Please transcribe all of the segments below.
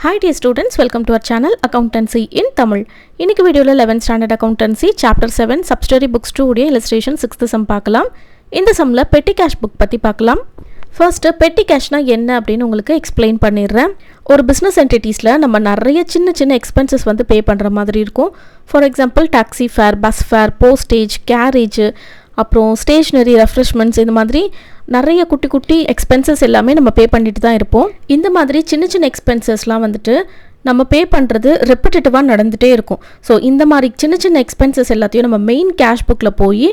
Hi dear students, welcome to our channel Accountancy in Tamil. இன்னைக்கு வீடியோல 11th standard accountancy chapter 7 subsidiary books 2 உடைய illustration 6th sum பார்க்கலாம். இந்த sumல petty cash book பத்தி பார்க்கலாம். First petty cashனா என்ன அப்படினு உங்களுக்கு explain பண்ணிடுறேன். ஒரு business entities-ல நம்ம நிறைய சின்ன expenses வந்து pay பண்ற மாதிரி இருக்கும். For example taxi fare, bus fare, postage, carriage, அப்புறம் ஸ்டேஷனரி ரெஃப்ரெஷ்மெண்ட்ஸ் இந்த மாதிரி நிறைய குட்டி எக்ஸ்பென்சஸ் எல்லாமே நம்ம பே பண்ணிட்டு தான் இருப்போம். இந்த மாதிரி சின்ன எக்ஸ்பென்சஸ்லாம் வந்துட்டு நம்ம பே பண்ணுறது ரெப்பிட்டேட்டிவாக நடந்துகிட்டே இருக்கும். ஸோ இந்த மாதிரி சின்ன எக்ஸ்பென்சஸ் எல்லாத்தையும் நம்ம மெயின் கேஷ் புக்கில் போய்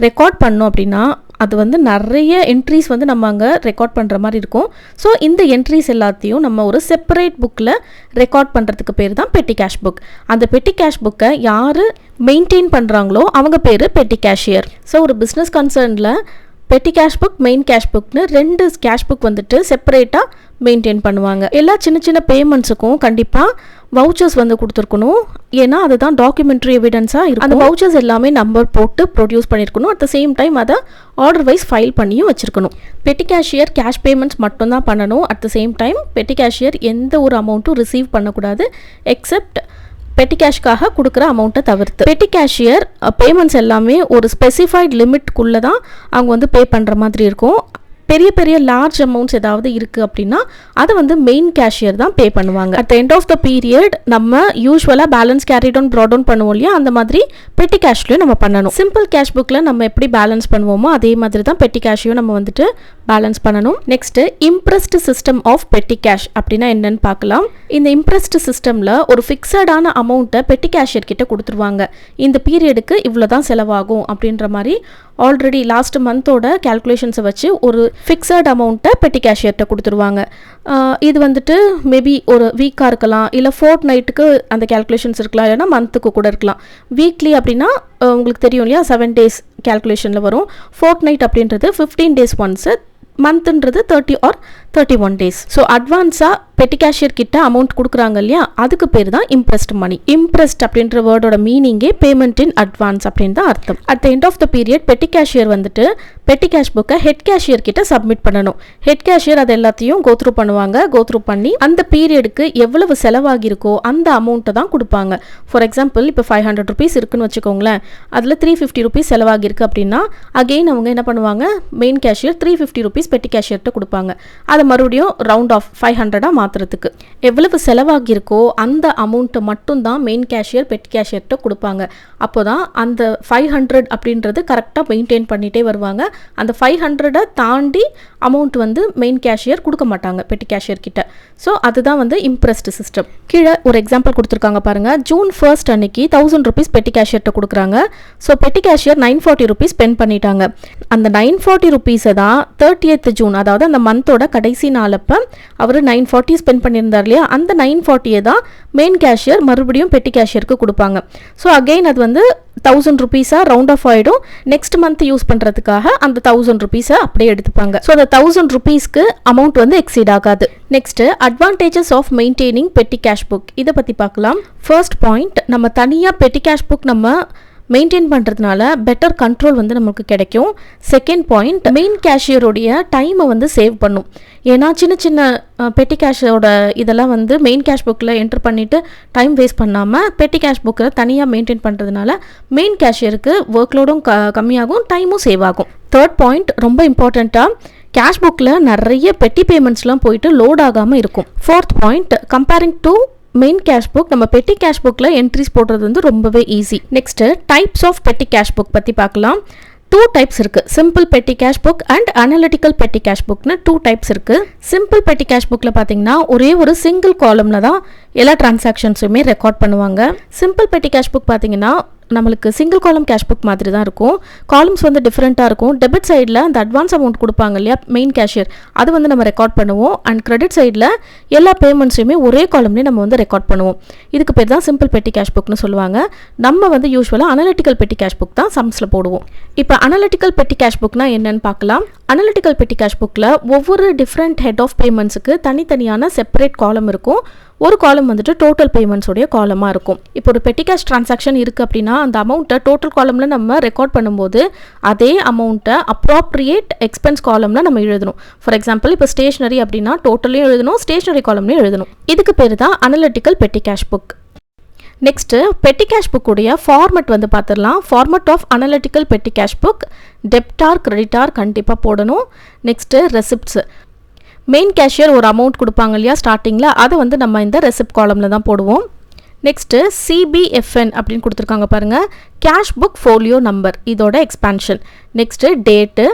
ரெக்கார்ட் பண்ணோம் அப்படின்னா அது வந்து நிறைய என்ட்ரிஸ் வந்து நம்ம அங்கே ரெக்கார்ட் பண்ணுற மாதிரி இருக்கும். ஸோ இந்த என்ட்ரிஸ் எல்லாத்தையும் நம்ம ஒரு செப்பரேட் புக்கில் ரெக்கார்ட் பண்ணுறதுக்கு பேர் தான் பெட்டி கேஷ் புக். அந்த பெட்டி கேஷ் புக்கை யார் மெயின்டைன் பண்ணுறாங்களோ அவங்க பேர் பெட்டி கேஷியர். ஸோ ஒரு பிஸ்னஸ் கன்சர்னில் petty cash book, main cash புக்னு ரெண்டு கேஷ் புக் வந்துட்டு செப்பரேட்டாக மெயின்டைன் பண்ணுவாங்க. எல்லா சின்ன பேமெண்ட்ஸுக்கும் கண்டிப்பாக வவுச்சர்ஸ் வந்து கொடுத்துருக்கணும். ஏன்னா அதுதான் டாக்குமெண்ட்ரி எவிடன்ஸாக இருக்கும். அந்த வவுச்சர்ஸ் எல்லாமே நம்பர் போட்டு ப்ரொடியூஸ் பண்ணியிருக்கணும். அட் த சேம் டைம் அதை ஆர்டர் வைஸ் ஃபைல் பண்ணியும் வச்சுருக்கணும். பெட்டி கேஷியர் கேஷ் பேமெண்ட்ஸ் மட்டும்தான் பண்ணணும். அட் த சேம் டைம் பெட்டி கேஷியர் எந்த ஒரு அமௌண்ட்டும் ரிசீவ் பண்ணக்கூடாது எக்ஸப்ட் பெட்டி கேஷ்காக கொடுக்குற அமௌண்ட்டை தவிர்த்து. பெட்டி கேஷியர் பேமெண்ட்ஸ் எல்லாமே ஒரு ஸ்பெசிஃபைட் லிமிட்குள்ளே தான் அவங்க வந்து பே பண்ணுற மாதிரி இருக்கும். பெரிய லார்ஜ் அமௌண்ட்ஸ் ஏதாவது இருக்குது அப்படின்னா அதை வந்து மெயின் கேஷியர் தான் பே பண்ணுவாங்க. At the end of the period நம்ம யூஸ்வலாக balance carry down brought down பண்ணுவோம் இல்லையா, அந்த மாதிரி பெட்டி கேஷ்லையும் நம்ம பண்ணணும். சிம்பிள் கேஷ் புக்கில் நம்ம எப்படி பேலன்ஸ் பண்ணுவோமோ அதே மாதிரி தான் பெட்டி கேஷையும் நம்ம வந்துட்டு பேலன்ஸ் பண்ணணும். Next imprest system of petty cash அப்படின்னா என்னன்னு பார்க்கலாம். இந்த இம்ப்ரெஸ்டு சிஸ்டமில் ஒரு ஃபிக்ஸடான அமௌண்ட்டை பெட்டி கேஷியர் கிட்ட கொடுத்துருவாங்க. இந்த பீரியடுக்கு இவ்வளோ தான் செலவாகும் அப்படின்ற மாதிரி ஆல்ரெடி லாஸ்ட் மந்தோட கேல்குலேஷன்ஸை வச்சு ஒரு ஃபிக்ஸட் அமௌண்ட்டை பெட்டி கேஷியர்கிட்ட கொடுத்துருவாங்க. இது வந்துட்டு மேபி ஒரு வீக்காக இருக்கலாம், இல்லை ஃபோர்ட் நைட்டுக்கு அந்த கேல்குலேஷன்ஸ் இருக்கலாம், இல்லைனா மந்த்துக்கு கூட இருக்கலாம். வீக்லி அப்படின்னா உங்களுக்கு தெரியும் இல்லையா 7 days கேல்குலேஷனில் வரும். ஃபோர்ட் நைட் அப்படின்றது 15 days ஒன்ஸு, மந்த்ன்றது 30 or 31 days. ஸோ அட்வான்ஸாக பெட்டி கேஷியர் கிட்ட அமௌண்ட் கொடுக்குறாங்க இல்லையா, அதுக்கு பேர் தான் இம்ப்ரெஸ்ட் மணி. இம்ப்ரெஸ்ட் அப்படின்ற வேர்டோட மீனிங்கே பேமெண்ட் இன் அட்வான்ஸ் அப்படின்னு தான் அர்த்தம். At the end of the period petty cashier வந்துட்டு பெட்டி கேஷ் புக்கை ஹெட் கேஷியர் கிட்ட சப்மிட் பண்ணணும். ஹெட் கேஷியர் அது எல்லாத்தையும் கோத்ரூ பண்ணுவாங்க. கோத்ரூ பண்ணி அந்த பீரியடுக்கு எவ்வளவு செலவாகிருக்கோ அந்த அமௌண்ட்டை தான் கொடுப்பாங்க. ஃபார் எக்ஸாம்பிள் இப்போ 500 rupees இருக்குன்னு வச்சுக்கோங்களேன், அதில் 350 rupees செலவாகிருக்கு அப்படின்னா அகெயின் அவங்க என்ன பண்ணுவாங்க, மெயின் கேஷியர் 350 rupees பெட்டி கேஷியர்கிட்ட கொடுப்பாங்க. அதை மறுபடியும் ரவுண்ட் ஆஃப் 500 மாற்றுறதுக்கு எவ்வளவு செலவாகிருக்கோ அந்த அமௌண்ட்டை மட்டும்தான் மெயின் கேஷியர் பெட்டி கேஷியர்கிட்ட கொடுப்பாங்க. அப்போ தான் அந்த 500 அப்படின்றது கரெக்டாக மெயின்டைன் பண்ணிகிட்டே வருவாங்க. அந்த 500 தாண்டி அமௌண்ட் வந்து மெயின் கேஷியர் கொடுக்க மாட்டாங்க பெட்டி கேஷியர் கிட்ட. ஸோ அதுதான் வந்து இம்ப்ரெஸ்டு சிஸ்டம். கீழே ஒரு எக்ஸாம்பிள் கொடுத்துருக்காங்க பாருங்கள். June 1st அன்னைக்கு 1000 rupees பெட்டி கேஷியர்கிட்ட கொடுக்குறாங்க. ஸோ பெட்டி கேஷியர் 940 rupees ஸ்பெண்ட் பண்ணிட்டாங்க. அந்த 940 rupees தான் 30th June, அதாவது அந்த மந்தோட கடைசி நாளப்போ அவர் 940 ஸ்பெண்ட் பண்ணியிருந்தார் இல்லையா, அந்த 940 தான் மெயின் கேஷியர் மறுபடியும் பெட்டி கேஷியருக்கு கொடுப்பாங்க. ஸோ அகெயின் அது வந்து 1000 rupees ரவுண்ட் ஆஃப் ஆகிடும். நெக்ஸ்ட் மந்த் யூஸ் பண்ணுறதுக்காக அந்த 1000 rupees அப்படியே எடுத்துப்பாங்க. ஸோ அந்த 1000 rupeesக்கு அமௌண்ட் வந்து எக்ஸீட் ஆகாது. Next advantages of maintaining petty cash book, இதை பற்றி பார்க்கலாம். ஃபர்ஸ்ட் பாயிண்ட், நம்ம தனியாக பெட்டி கேஷ் புக் நம்ம மெயின்டைன் பண்ணுறதுனால பெட்டர் கண்ட்ரோல் வந்து நமக்கு கிடைக்கும். செகண்ட் பாயிண்ட், மெயின் கேஷியருடைய டைமை வந்து சேவ் பண்ணும். ஏன்னா சின்ன பெட்டி கேஷோட இதெல்லாம் வந்து மெயின் கேஷ் புக்கில் என்டர் பண்ணிவிட்டு டைம் வேஸ்ட் பண்ணாமல் பெட்டி கேஷ் புக்கில் தனியாக மெயின்டைன் பண்ணுறதுனால மெயின் கேஷியருக்கு ஒர்க்லோடும் கம்மியாகும், டைமும் சேவ் ஆகும். தேர்ட் பாயிண்ட் ரொம்ப இம்பார்ட்டண்ட்டாக, கேஷ் புக்கில் நிறைய பெட்டி பேமெண்ட்ஸ்லாம் போயிட்டு லோட் ஆகாமல் இருக்கும். Fourth point, comparing to main cash book நம்ம பெட்டி கேஷ் புக்கில் என்ட்ரிஸ் போடுறது வந்து ரொம்பவே easy. Next types of petty cash book பற்றி பார்க்கலாம். 2 types இருக்குது. Simple petty cash book and analytical petty cash புக்னு 2 types இருக்குது. சிம்பிள் பெட்டி கேஷ் புக்கில் பார்த்தீங்கன்னா ஒரே ஒரு சிங்கிள் காலமில் தான் எல்லா டிரான்சாக்ஷன்ஸுமே ரெக்கார்ட் பண்ணுவாங்க. சிம்பிள் பெட்டி கேஷ் புக் பார்த்தீங்கன்னா நம்மளுக்கு சிங்கிள் காலம் கேஷ் புக் மாதிரி தான் இருக்கும். காலம்ஸ் வந்து டிஃப்ரெண்ட்டாக இருக்கும். டெபிட் சைடில் அந்த அட்வான்ஸ் அமௌண்ட் கொடுப்பாங்க இல்லையா மெயின் கேஷியர், அது வந்து நம்ம ரெக்கார்ட் பண்ணுவோம். அண்ட் கிரெடிட் சைடில் எல்லா பேமெண்ட்ஸையுமே ஒரே காலம்லேயே நம்ம வந்து ரெக்கார்ட் பண்ணுவோம். இதுக்கு பேர் தான் சிம்பிள் பெட்டி கேஷ் புக்னு சொல்லுவாங்க. நம்ம வந்து யூஸ்வலாக அனலிட்டிக்கல் பெட்டி கேஷ் புக் தான் சம்ஸில் போடுவோம். இப்போ அனலிட்டிக்கல் பெட்டி கேஷ் புக்னா என்னன்னு பார்க்கலாம். அனலிட்டிக்கல் பெட்டி கேஷ் புக்கில் ஒவ்வொரு டிஃப்ரெண்ட் ஹெட் ஆஃப் பேமெண்ட்ஸுக்கு தனித்தனியான செப்பரேட் காலம் இருக்கும். ஒரு காலம் காலம் வந்துட்டு டோட்டல் பேமெண்ட்ஸ் உடைய காலமாக இருக்கும். இப்போ ஒரு பெட்டி கேஷ் டிரான்சாக்ஷன் இருக்குது அப்படின்னா அந்த அமௌண்ட்டை டோட்டல் காலமில் நம்ம ரெக்கார்ட் பண்ணும்போது அதே அமௌண்ட்டை அப்ராப்ரியேட் எக்ஸ்பென்ஸ் காலமில் நம்ம எழுதணும். ஃபார் எக்ஸாம்பிள் இப்போ ஸ்டேஷனரி அப்படின்னா டோட்டலையும் எழுதணும், ஸ்டேஷனரி காலம்லையும் எழுதணும். இதுக்கு பேர் தான் analytical petty cash book. Next petty cash புக்குடைய ஃபார்மெட் வந்து பார்த்துடலாம். Format of analytical petty cash book debtor creditor கண்டிப்பாக போடணும். Next receipts. மெயின் கேஷியர் ஒரு அமௌண்ட் கொடுப்பாங்க இல்லையா ஸ்டார்டிங்கில், அதை வந்து நம்ம இந்த ரெசிப்ட் காலமில் தான் போடுவோம். நெக்ஸ்ட்டு CBFN அப்படின்னு கொடுத்துருக்காங்க பாருங்கள், கேஷ் புக் ஃபோலியோ நம்பர், இதோட எக்ஸ்பான்ஷன். நெக்ஸ்ட்டு டேட்டு,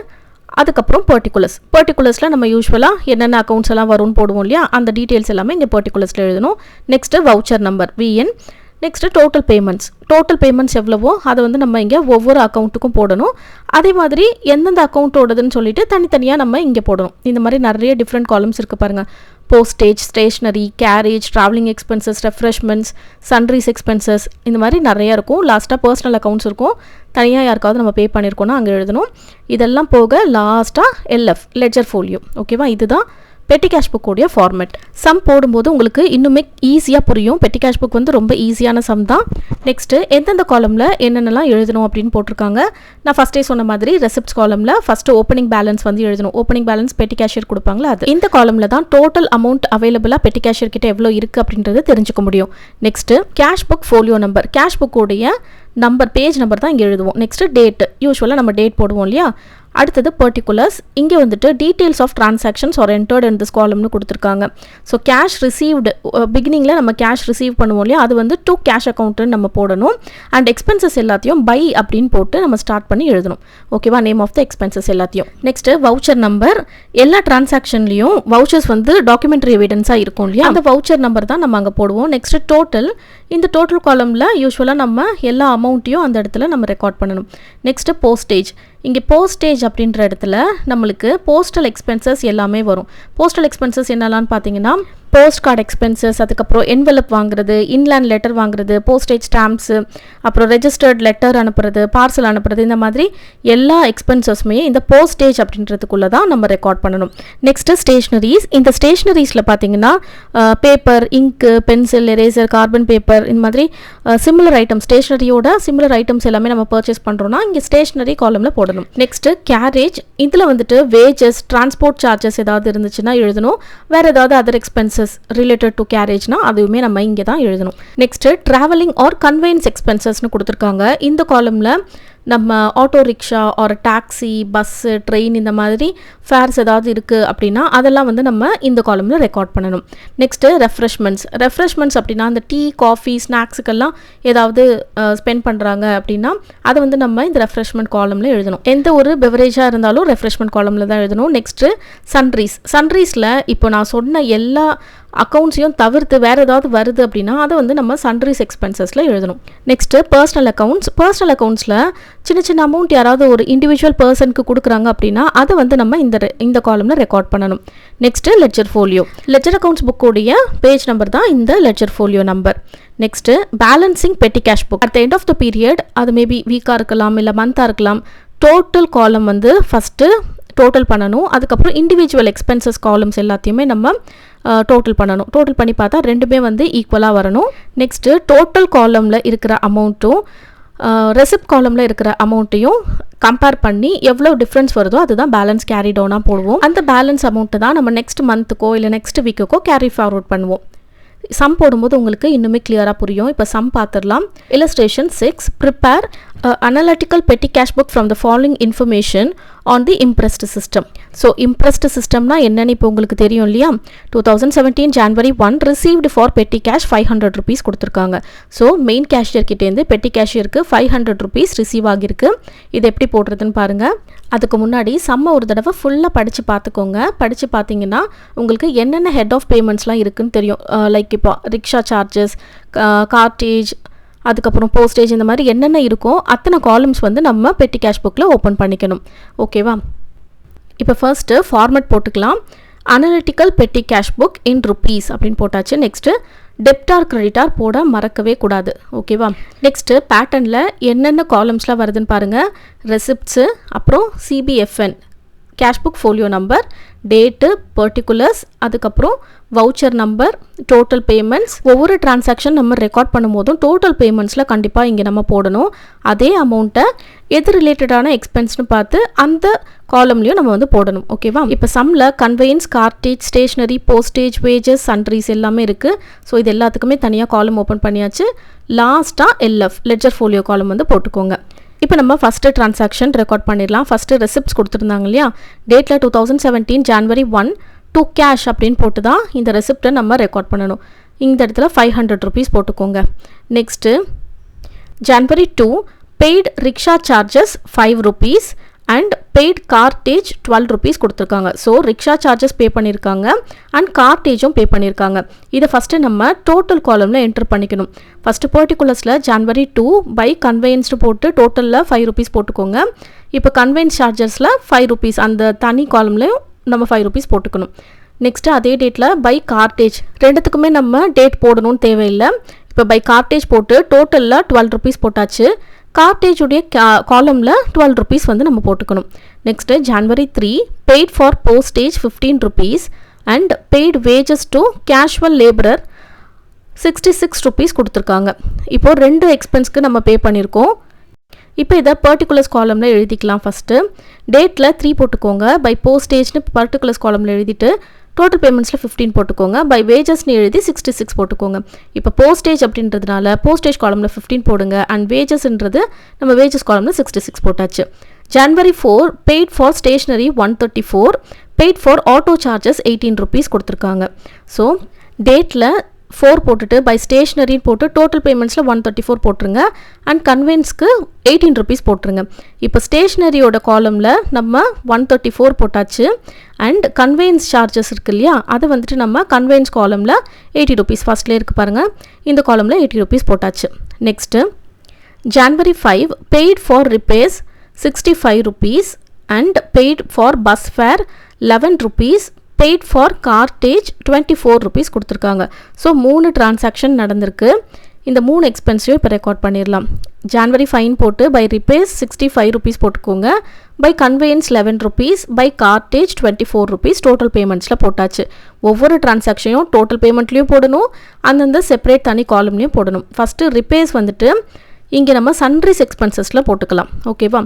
அதுக்கப்புறம் பர்டிகுலர்ஸில் நம்ம யூஸ்வலாக என்னென்ன அக்கௌண்ட்ஸ் எல்லாம் வரும்னு போடுவோம் இல்லையா, அந்த டீட்டெயில்ஸ் எல்லாமே இங்கே பர்டிகுலர்ஸில் எழுதணும். Next voucher number VN. Next total payments எவ்வளவோ அதை வந்து நம்ம இங்கே ஒவ்வொரு அக்கௌண்ட்டுக்கும் போடணும். அதே மாதிரி எந்தெந்த அக்கௌண்ட்டோடதுன்னு சொல்லிட்டு தனித்தனியாக நம்ம இங்கே போடணும். இந்த மாதிரி நிறைய டிஃப்ரெண்ட் காலம்ஸ் இருக்குது பாருங்கள். Postage, stationery, carriage, travelling expenses, refreshments, sundries expenses, இந்த மாதிரி நிறையா இருக்கும். லாஸ்ட்டாக பர்சனல் அக்கௌண்ட்ஸ் இருக்கும், தனியாக யாருக்காவது நம்ம பே பண்ணியிருக்கோன்னா அங்கே எழுதணும். இதெல்லாம் போக லாஸ்ட்டாக LF லெட்ஜர் ஃபோலியோ. ஓகேவா, இதுதான் பெட்டி கேஷ் புக்கோடைய ஃபார்மெட். சம் போடும்போது உங்களுக்கு இன்னுமே ஈஸியாக புரியும். பெட்டி கேஷ் புக் வந்து ரொம்ப ஈஸியான சம் தான். நெக்ஸ்ட்டு எந்தெந்த காலமில் என்னென்னலாம் எழுதணும் அப்படின்னு போட்டிருக்காங்க. நான் ஃபஸ்ட்டே சொன்ன மாதிரி ரெசிப்ட்ஸ் காலமில் ஃபஸ்ட்டு ஓப்பனிங் பேலன்ஸ் வந்து எழுதணும். ஓப்பனிங் பேலன்ஸ் பெட்டி கேஷியர் கொடுப்பாங்களா அது. இந்த காலமில் தான் டோட்டல் அமௌண்ட் அவைலபிளாக பெட்டி கேஷியர் கிட்ட எவ்வளோ இருக்குது அப்படின்றது தெரிஞ்சுக்க முடியும். Next cash book folio number, cash புக்கோடைய நம்பர், பேஜ் நம்பர் தான் இங்கே எழுதுவோம். நெக்ஸ்ட்டு டேட்டு, யூஸ்வலாக நம்ம டேட் போடுவோம் இல்லையா. அடுத்தது பர்டிகுலர்ஸ், இங்கே வந்துட்டு details of transactions are entered in this காலம்னு கொடுத்துருக்காங்க. ஸோ கேஷ் ரிசீவ்டு, பிகினிங்கில் நம்ம கேஷ் ரிசீவ் பண்ணுவோம் இல்லையா, அது வந்து டு கேஷ் அக்கௌண்ட்டுன்னு நம்ம போடணும். அண்ட் எக்ஸ்பென்சஸ் எல்லாத்தையும் பை அப்படின்னு போட்டு நம்ம ஸ்டார்ட் பண்ணி எழுதணும். ஓகேவா, நேம் ஆஃப் த எக்ஸ்பென்சஸ் எல்லாத்தையும். நெக்ஸ்ட்டு வவுச்சர் நம்பர், எல்லா டிரான்சாக்ஷன்லையும் வவுச்சர்ஸ் வந்து டாக்குமெண்ட்ரி எவிடன்ஸாக இருக்கும் இல்லையா, அந்த வவுச்சர் நம்பர் தான் நம்ம அங்கே போடுவோம். நெக்ஸ்ட்டு டோட்டல், இந்த டோட்டல் காலமில் யூஸ்வலாக நம்ம எல்லா அமௌண்ட்டையும் அந்த இடத்துல நம்ம ரெக்கார்ட் பண்ணணும். நெக்ஸ்ட்டு போஸ்டேஜ், இங்கே போஸ்டேஜ் அப்படின்ற இடத்துல நம்மளுக்கு போஸ்டல் எக்ஸ்பென்சஸ் எல்லாமே வரும். போஸ்டல் எக்ஸ்பென்சஸ் என்னெல்லாம்னு பார்த்தீங்கன்னா போஸ்ட் கார்டு எக்ஸ்பென்சஸ், அதுக்கப்புறம் என்வெலப் வாங்குறது, இன்லேண்ட் லெட்டர் வாங்குறது, போஸ்டேஜ் ஸ்டாம்ப்ஸு, அப்புறம் ரெஜிஸ்டர்ட் லெட்டர் அனுப்புறது, பார்சல் அனுப்புறது, இந்த மாதிரி எல்லா எக்ஸ்பென்சஸுமே இந்த போஸ்டேஜ் அப்படின்றதுக்குள்ளே தான் நம்ம ரெக்கார்ட் பண்ணணும். நெக்ஸ்ட்டு ஸ்டேஷ்னரிஸ், இந்த ஸ்டேஷ்னரிஸில் பார்த்தீங்கன்னா பேப்பர், இங்கு, பென்சில், எரேசர், கார்பன் பேப்பர், இந்த மாதிரி சிமிலர் ஐட்டம், ஸ்டேஷ்னரியோட சிமிலர் ஐட்டம்ஸ் எல்லாமே நம்ம பர்ச்சேஸ் பண்ணுறோன்னா இங்கே ஸ்டேஷ்னரி காலமில் போடணும். நெக்ஸ்ட்டு கேரேஜ், இதில் வந்துட்டு வேஜஸ், டிரான்ஸ்போர்ட் சார்ஜஸ் ஏதாவது இருந்துச்சுன்னா எழுதணும். வேறு ஏதாவது அதர் எக்ஸ்பென்சஸ் ரிலேட்டட் டு கேரேஜ்னா அதுவுமே நம்ம இங்கே தான் எழுதணும். நெக்ஸ்ட்டு ட்ராவலிங் ஆர் கன்வெயன்ஸ் எக்ஸ்பென்சஸ்னு கொடுத்துருக்காங்க. இந்த காலமில் நம்ம auto rickshaw or taxi, bus, train, இந்த மாதிரி ஃபேர்ஸ் ஏதாவது இருக்குது அப்படின்னா அதெல்லாம் வந்து நம்ம இந்த காலமில் ரெக்கார்ட் பண்ணணும். நெக்ஸ்ட்டு ரெஃப்ரெஷ்மெண்ட்ஸ் அப்படின்னா அந்த டீ, காஃபி, ஸ்நாக்ஸுக்கெல்லாம் ஏதாவது ஸ்பெண்ட் பண்ணுறாங்க அப்படின்னா அதை வந்து நம்ம இந்த ரெஃப்ரெஷ்மெண்ட் காலமில் எழுதணும். எந்த ஒரு பெவரேஜாக இருந்தாலும் ரெஃப்ரெஷ்மெண்ட் காலமில் தான் எழுதணும். நெக்ஸ்ட்டு சன்ட்ரீஸில் இப்போ நான் சொன்ன எல்லா அக்கௌண்ட்ஸையும் தவிர்த்து வேறு ஏதாவது வருது அப்படின்னா அதை வந்து நம்ம சன்ட்ரீஸ் எக்ஸ்பென்சஸில் எழுதணும். நெக்ஸ்ட்டு பர்சனல் அக்கௌண்ட்ஸில் சின்ன சின்ன அமௌண்ட் யாராவது ஒரு இண்டிவிஜுவல் பர்சனுக்கு கொடுக்குறாங்க அப்படின்னா அதை வந்து நம்ம இந்த காலமில் ரெக்கார்ட் பண்ணணும். Next ledger folio, ledger accounts புக்கோடைய பேஜ் நம்பர் தான் இந்த ledger folio number. Next balancing petty cash book, at the end of the period, அது மேபி வீக்காக இருக்கலாம் இல்லை மந்த்தாக இருக்கலாம். டோட்டல் காலம் வந்து ஃபஸ்ட்டு டோட்டல் பண்ணணும். அதுக்கப்புறம் இண்டிவிஜுவல் எக்ஸ்பென்சஸ் காலம்ஸ் எல்லாத்தையுமே நம்ம டோட்டல் பண்ணணும். டோட்டல் பண்ணி பார்த்தா ரெண்டுமே வந்து ஈக்குவலாக வரணும். நெக்ஸ்ட்டு டோட்டல் காலமில் இருக்கிற அமௌண்ட்டும் ரெசிப்ட் காலமில் இருக்கிற அமௌண்ட்டையும் கம்பேர் பண்ணி எவ்வளோ டிஃப்ரென்ஸ் வருதோ அதுதான் பேலன்ஸ் கேரி டவுனாக போடுவோம். அந்த பேலன்ஸ் அமௌண்ட்டு தான் நம்ம நெக்ஸ்ட் மந்த்துக்கோ இல்லை நெக்ஸ்ட் வீக்குக்கோ கேரி ஃபார்வர்ட் பண்ணுவோம். சம் போடும்போது உங்களுக்கு இன்னுமே கிளியராக புரியும். இப்போ சம் பார்த்துடலாம். Illustration 6, prepare analytical petty cash book from the following information on the impressed system. So impressed systemனா என்னன்னு இப்போ உங்களுக்கு தெரியும் இல்லையா. 2017 January 1 received for petty cash 500 rupees கொடுத்துருக்காங்க. ஸோ மெயின் கேஷியர் கிட்டேருந்து பெட்டி கேஷியருக்கு 500 rupees ரிசீவ் ஆகிருக்கு. இது எப்படி போடுறதுன்னு பாருங்கள். அதுக்கு முன்னாடி சம்ம ஒரு தடவை ஃபுல்லாக படித்து பார்த்துக்கோங்க. படித்து பார்த்தீங்கன்னா உங்களுக்கு என்னென்ன ஹெட் ஆஃப் பேமெண்ட்ஸ்லாம் இருக்குதுன்னு தெரியும். லைக் இப்போ ரிக்ஷா சார்ஜஸ், கார்டேஜ், அதுக்கப்புறம் போஸ்டேஜ், இந்த மாதிரி என்னென்ன இருக்கோ அத்தனை காலம்ஸ் வந்து நம்ம பெட்டி கேஷ் புக்கில் ஓப்பன் பண்ணிக்கணும். ஓகேவா, இப்போ ஃபர்ஸ்ட்டு ஃபார்மேட் போட்டுக்கலாம். அனலிட்டிக்கல் பெட்டி கேஷ் புக் இன் ருப்பீஸ் அப்படின்னு போட்டாச்சு. நெக்ஸ்ட்டு டெப்டார் கிரெடிட்டார் போட மறக்கவே கூடாது. ஓகேவா, நெக்ஸ்ட்டு பேட்டர்னில் என்னென்ன காலம்ஸ்லாம் வருதுன்னு பாருங்கள். ரெசிப்ட்ஸு, அப்புறம் CBFN cash book folio number, date, particulars, அதுக்கப்புறம் வவுச்சர் நம்பர், டோட்டல் பேமெண்ட்ஸ். ஒவ்வொரு டிரான்சாக்ஷன் நம்ம ரெக்கார்ட் பண்ணும்போதும் டோட்டல் பேமெண்ட்ஸில் கண்டிப்பாக இங்கே நம்ம போடணும். அதே அமௌண்ட்டை எது ரிலேட்டடான எக்ஸ்பென்ஸ்னு பார்த்து அந்த காலம்லையும் நம்ம வந்து போடணும். ஓகேவா? இப்போ சம்மில் கன்வெயன்ஸ், கார்டேஜ், ஸ்டேஷ்னரி, போஸ்டேஜ், வேஜஸ், சன்ட்ரீஸ் எல்லாமே இருக்குது. ஸோ இது எல்லாத்துக்குமே தனியாக காலம் ஓப்பன் பண்ணியாச்சு. லாஸ்ட்டாக எல்எஃப் லெட்ஜர் ஃபோலியோ காலம் வந்து போட்டுக்கோங்க. இப்போ நம்ம ஃபஸ்ட்டு டிரான்சாக்ஷன் ரெக்கார்ட் பண்ணிடலாம். ஃபஸ்ட்டு ரெசிப்ட்ஸ் கொடுத்துருந்தாங்க இல்லையா, டேட்டில் 2017 January 1 to cash அப்படின்னு போட்டு தான் இந்த ரெசிப்டை நம்ம ரெக்கார்ட் பண்ணணும். இந்த இடத்துல 500 rupees போட்டுக்கோங்க. Next January 2 paid rickshaw charges 5 rupees and paid cartage 12 rupees கொடுத்துருக்காங்க. ஸோ ரிக்ஷா சார்ஜஸ் பே பண்ணியிருக்காங்க அண்ட் கார்டேஜும் பே பண்ணியிருக்காங்க. இதை ஃபஸ்ட்டு நம்ம டோட்டல் காலமில் என்டர் பண்ணிக்கணும். ஃபஸ்ட்டு பர்டிகுலர்ஸில் January 2 பை கன்வெயன்ஸ்டு போட்டு டோட்டலில் 5 rupees போட்டுக்கோங்க. இப்போ கன்வெயன்ஸ் சார்ஜஸில் 5 rupees அந்த தனி காலம்லையும் நம்ம 5 rupees போட்டுக்கணும். நெக்ஸ்ட்டு அதே டேட்டில் பை கார்டேஜ், ரெண்டுத்துக்குமே நம்ம டேட் போடணும்னு தேவையில்லை. இப்போ பை கார்டேஜ் போட்டு டோட்டலில் 12 rupees போட்டாச்சு. கார்டேஜ் உடைய காலமில் 12 rupees வந்து நம்ம போட்டுக்கணும். Next January 3 paid for postage 15 rupees and paid wages to casual labourer 66 rupees கொடுத்துருக்காங்க. இப்போது 2 எக்ஸ்பென்ஸ்க்கு நம்ம பே பண்ணியிருக்கோம். இப்போ இதை பர்டிகுலர்ஸ் காலமில் எழுதிக்கலாம். ஃபஸ்ட்டு டேட்டில் 3 போட்டுக்கோங்க. பை போஸ்டேஜ்னு பர்டிகுலர்ஸ் காலமில் எழுதிட்டு டோட்டல் பேமெண்ட்ஸில் 15 போட்டுக்கோங்க. பை வேஜஸ்னு எழுதி 66 போட்டுக்கோங்க. இப்போ போஸ்டேஜ் அப்படின்றதுனால போஸ்டேஜ் காலமில் 15 போடுங்க அண்ட் வேஜஸ்ன்றது நம்ம வேஜஸ் காலமில் 66 போட்டாச்சு. January 4 paid for stationery 134, paid for auto charges 18 rupees கொடுத்துருக்காங்க. ஸோ டேட்டில் 4 போட்டுட்டு பை ஸ்டேஷ்னரின்னு போட்டு டோட்டல் பேமெண்ட்ஸில் 134 போட்டுருங்க அண்ட் கன்வென்ஸ்க்கு 18 rupees போட்டுருங்க. இப்போ ஸ்டேஷ்னரியோட காலமில் நம்ம 134 போட்டாச்சு அண்ட் கன்வெயன்ஸ் சார்ஜஸ் இருக்கு இல்லையா, அதை வந்துட்டு நம்ம கன்வெயன்ஸ் காலமில் 80 rupees ஃபஸ்ட்லேயே இருக்குது பாருங்கள், இந்த காலமில் 80 rupees போட்டாச்சு. Next January 5 paid for repairs 65 rupees and paid for bus fare 11 rupees, paid for cartage 24 rupees கொடுத்துருக்காங்க. ஸோ 3 டிரான்சாக்ஷன் நடந்திருக்கு. இந்த 3 எக்ஸ்பென்ஸையும் இப்போ ரெக்கார்ட் பண்ணிடலாம். January 5 போட்டு பை ரிப்பேர்ஸ் 65 rupees போட்டுக்கோங்க. By conveyance 11 rupees, by cartage 24 rupees total பேமெண்ட்ஸில் போட்டாச்சு. ஒவ்வொரு டிரான்சாக்ஷனையும் டோட்டல் பேமெண்ட்லேயும் போடணும், அந்தந்த செப்பரேட் தனி காலம்லேயும் போடணும். ஃபஸ்ட்டு ரிப்பேர்ஸ் வந்துட்டு இங்கே நம்ம சன்ட்ரீஸ் எக்ஸ்பென்சஸில் போட்டுக்கலாம். ஓகேவா?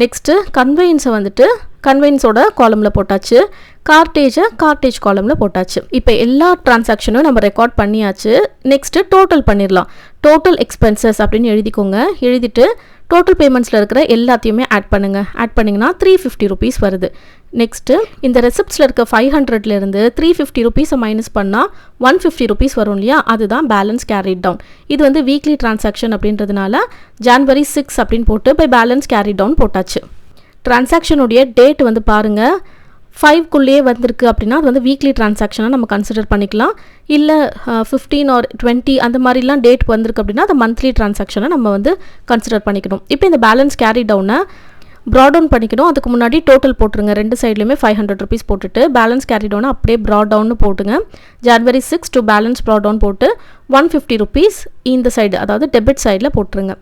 நெக்ஸ்ட்டு கன்வெயன்ஸை வந்துட்டு கன்வெயன்ஸோட காலமில் போட்டாச்சு, கார்டேஜை கார்டேஜ் காலமில் போட்டாச்சு. இப்போ எல்லா டிரான்சாக்ஷனும் நம்ம ரெக்கார்ட் பண்ணியாச்சு. நெக்ஸ்ட்டு டோட்டல் பண்ணிடலாம். டோட்டல் எக்ஸ்பென்சஸ் அப்படின்னு எழுதிக்கோங்க. எழுதிட்டு டோட்டல் பேமெண்ட்ஸில் இருக்கிற எல்லாத்தையுமே ஆட் பண்ணுங்கள். ஆட் பண்ணிங்கன்னா 350 rupees வருது. நெக்ஸ்ட்டு இந்த ரெசிப்ட்ஸில் இருக்க 500லேருந்து 350 rupees மைனஸ் பண்ணால் 150 rupees வரும் இல்லையா, அதுதான் பேலன்ஸ் கேரிட் டவுன். இது வந்து வீக்லி டிரான்சாக்ஷன் அப்படின்றதுனால January 6 அப்படின்னு போட்டு பை பேலன்ஸ் கேரிட் டவுன் போட்டாச்சு. டிரான்சாக்ஷனுடைய டேட் வந்து பாருங்கள் 5க்குள்ளேயே வந்திருக்கு அப்படின்னா அது வந்து வீக்லி டிரான்சாக்ஷனாக நம்ம கன்சிடர் பண்ணிக்கலாம். இல்லை 15 or 20 அந்த மாதிரிலாம் டேட் வந்திருக்கு அப்படின்னா அது மந்த்லி டிரான்சாக்ஷனை நம்ம வந்து கன்சிடர் பண்ணிக்கணும். இப்போ இந்த பேலன்ஸ் கேரி டவுனை ப்ராட் டவுன் பண்ணிக்கணும். அதுக்கு முன்னாடி டோட்டல் போட்டுருங்க. 2 சைட்லையுமே 500 rupees போட்டுட்டு பேலன்ஸ் கேரி டவுனை அப்படியே ப்ராட் டவுன்னு போட்டுங்க. January 6 to balance brought down போட்டு 150 rupees இந்த சைடு, அதாவது டெபிட் சைடில் போட்டுருங்க.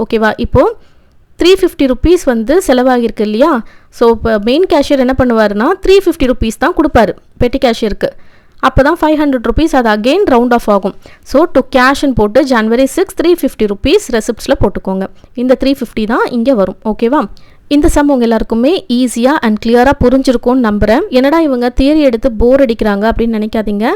ஓகேவா? இப்போது 350 rupees வந்து செலவாகிருக்கு இல்லையா. ஸோ இப்போ மெயின் கேஷியர் என்ன பண்ணுவாருன்னா 350 rupees தான் கொடுப்பாரு பெட்டி கேஷியருக்கு. அப்போ தான் 500 rupees அது அகெயின் ரவுண்ட் ஆஃப் ஆகும். ஸோ டு கேஷ்ன்னு போட்டு January 6 350 rupees ரெசிப்ட்ஸில் போட்டுக்கோங்க. இந்த 350 தான் இங்கே வரும். ஓகேவா? இந்த சம் உங்கள் எல்லாருக்குமே ஈஸியாக அண்ட் கிளியராக புரிஞ்சிருக்கும்னு நம்புகிறேன். என்னடா இவங்க தியரி எடுத்து போர் அடிக்கிறாங்க அப்படின்னு நினைக்காதீங்க.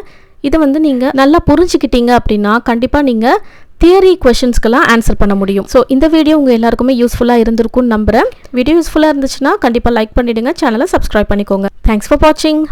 இதை வந்து நீங்கள் நல்லா புரிஞ்சுக்கிட்டீங்க அப்படின்னா கண்டிப்பாக நீங்கள் தியரி கொஷின்ஸ்க்கெல்லாம் ஆன்சர் பண்ண முடியும். ஸோ இந்த வீடியோ உங்கள் எல்லாருக்குமே யூஸ்ஃபுல்லாக இருந்திருக்கும்னு நம்புகிறேன். வீடியோ யூஸ்ஃபுல்லாக இருந்துச்சுன்னா கண்டிப்பாக லைக் பண்ணிவிடுங்க, சேனலை சப்ஸ்கிரைப் பண்ணிக்கோங்க. தேங்க்ஸ் ஃபார் வாட்சிங்.